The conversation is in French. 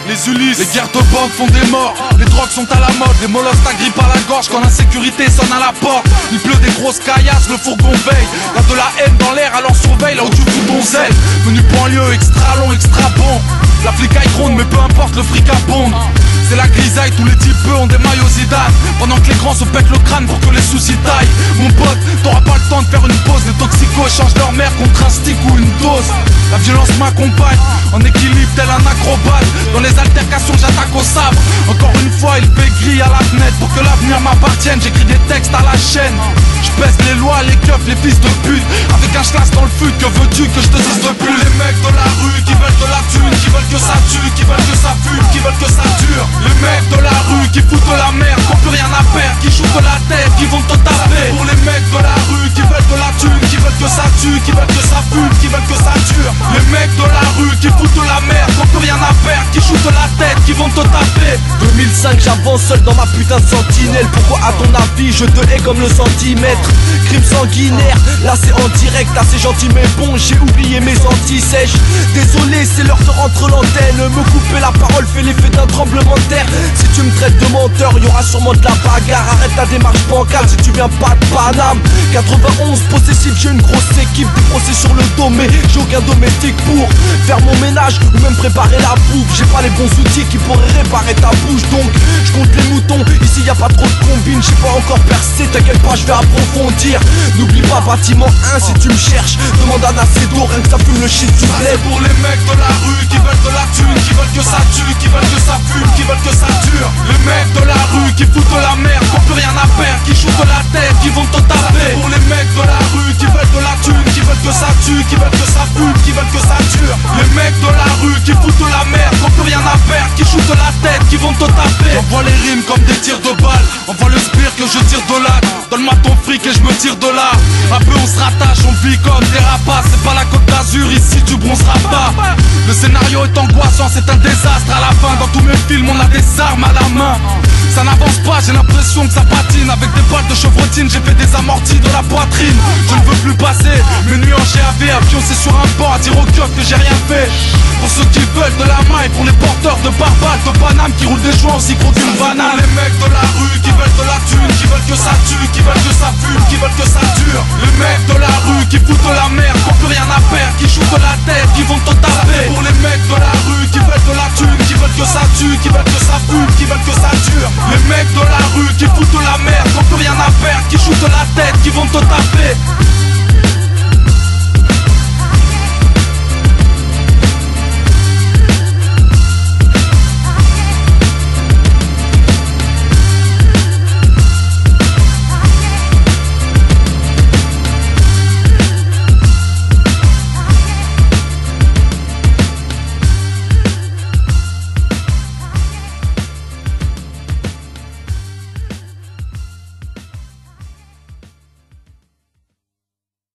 les Ulysses. Les guerres de banque font des morts, les drogues sont à la mode. Les molosses t'agrippent à la gorge quand l'insécurité sonne à la porte. Il pleut des grosses caillasses, le fourgon veille. Y'a de la haine dans l'air, alors surveille là où tu fous ton zèle. Menu banlieue, extra long, extra bon. La flicaille gronde mais peu importe, le fric abonde. C'est la grisaille, tous les types ont des maillots Zidane. Pendant que les grands se pètent le crâne pour que les soucis taillent. Mon pote, t'auras pas le temps de faire une pause. Les toxicos échangent leur mère contre un stick ou une dose. La violence m'accompagne, en équilibre tel un acrobate. Dans les altercations j'attaque au sabre. Encore une fois il fait gris à la fenêtre. Pour que l'avenir m'appartienne, j'écris des textes à la chaîne. Je pèse les lois, les keufs, les fils de pute. Avec un schlass dans le fut, que veux-tu que je te dise de plus? Les mecs de la rue qui veulent de la thune, qui veulent que ça tue, qui veulent que ça fume, qui veulent que ça dure. Les mecs de la rue qui foutent de la merde, qui ont plus rien à perdre, qui jouent de la tête, qui vont te taper. Pour les mecs de la rue qui veulent de la thune, qui veulent que ça tue, qui veulent que ça fume, qui veulent que ça dure. Les mecs de la rue qui foutent de la merde, qui ont plus rien à perdre, qui jouent de la tête, qui vont te taper. 2005 j'avance seul dans ma putain de sentinelle. Pourquoi à ton avis je te hais comme le centimètre? Crime sanguinaire, là c'est en direct, là c'est gentil mais bon, j'ai oublié mes anti-sèches. Désolé c'est l'heure de rentrer l'antenne. Me couper la parole fait l'effet d'un tremblement de terre. Si tu me traites de menteur, y'aura sûrement de la bagarre. Arrête ta démarche bancale si tu viens pas de Paname. 91 possessif, j'ai une grosse équipe. Des procès sur le dos mais j'ai aucun domestique pour faire mon ménage ou même préparer la bouffe. J'ai pas les bons outils qui pourraient réparer ta bouche. Donc je compte les moutons, ici y a pas trop de combines. J'ai pas encore percé, t'inquiète pas je vais approfondir. N'oublie pas bâtiment 1 si tu me cherches. Demande à Nacedo, rien que ça fume le shit du bled. Pour les mecs de la rue qui veulent de la thune, qui veulent que ça tue, qui veulent que ça fume, qui veulent que ça dure. Les mecs de la rue qui foutent de la merde, qui ont plus rien à perdre, qui jouent de la tête, qui vont te taper. Pour les mecs de la rue qui veulent de la thune, qui veulent que ça tue, qui veulent que ça fume, qui veulent que ça dure. Les mecs de la rue qui foutent de la merde, qui ont plus rien à perdre, qui jouent de la tête, qui vont te taper. Envoie les rimes comme des tirs de balles, envoie le spire que je tire de là. Donne-moi ton fric et je me tire de là. Un peu on se rattache, on vit comme des rapaces. C'est pas la Côte d'Azur, ici tu bronzeras pas. Le scénario est angoissant, c'est un désastre à la fin. Dans tous mes films on a des armes à la main. Ça n'avance pas, j'ai l'impression que ça patine. Avec des balles de chevrotine, j'ai fait des amortis de la poitrine. Je ne veux plus passer mes nuits en GAV à pioncer sur un banc, à dire au keuf que j'ai rien fait. Pour ceux qui veulent de la maille, pour les porteurs de barbales, de Paname qui roulent des joints aussi gros qu'une banane. Les mecs de la rue qui veulent de la thune, qui veulent que ça tue, qui veulent que ça fume, qui veulent que ça dure. Les mecs de la rue qui foutent de la merde, qui ont plus rien à perdre, qui jouent de la tête, qui vont te taper. Pour les mecs de la rue qui veulent de la thune, qui veulent que ça tue, qui veulent que ça fume, qui veulent que ça dure. Les mecs de la rue qui foutent de la merde, qui ont plus rien à perdre, qui jouent de la tête, qui vont te taper.